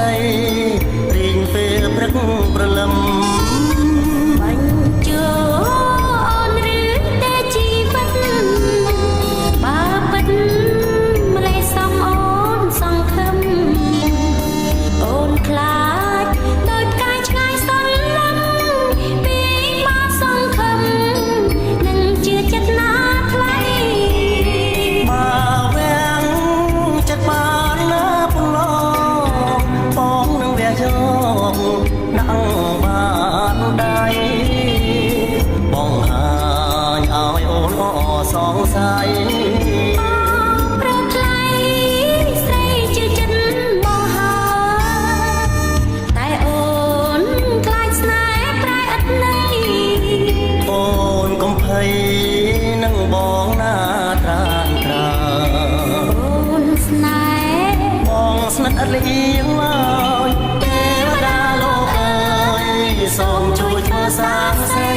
ដីរីងពេលព្រឹកព្រលឹមបាញ់ជួអូនឬតែជីវិតបើពិតម្លេះសំអូនសង្ឃឹមអូនខ្លាចដោយផ្កាយឆ្ងាយសន្លឹមពីមកសង្ឃឹមនឹងជឿចិត្តណាថ្លៃបើវាំងចិត្តបានណាប្រឡងបងនឹងវាយកដាក់បានដៃបងហាញឲ្យអូនអសងសាយប្រថ្លៃស្រីជឿចិត្តមកហើយតែអូនខ្លាចស្នេហ៍ប្រែឥតន័យអូនកុំភ័យនឹងបងណាត្រានត្រាអូនស្នេហ៍បងស្និទ្ធឥតលៀងឡើយទេវតាលោកអើយសូមជួយធ្វើសាងសែ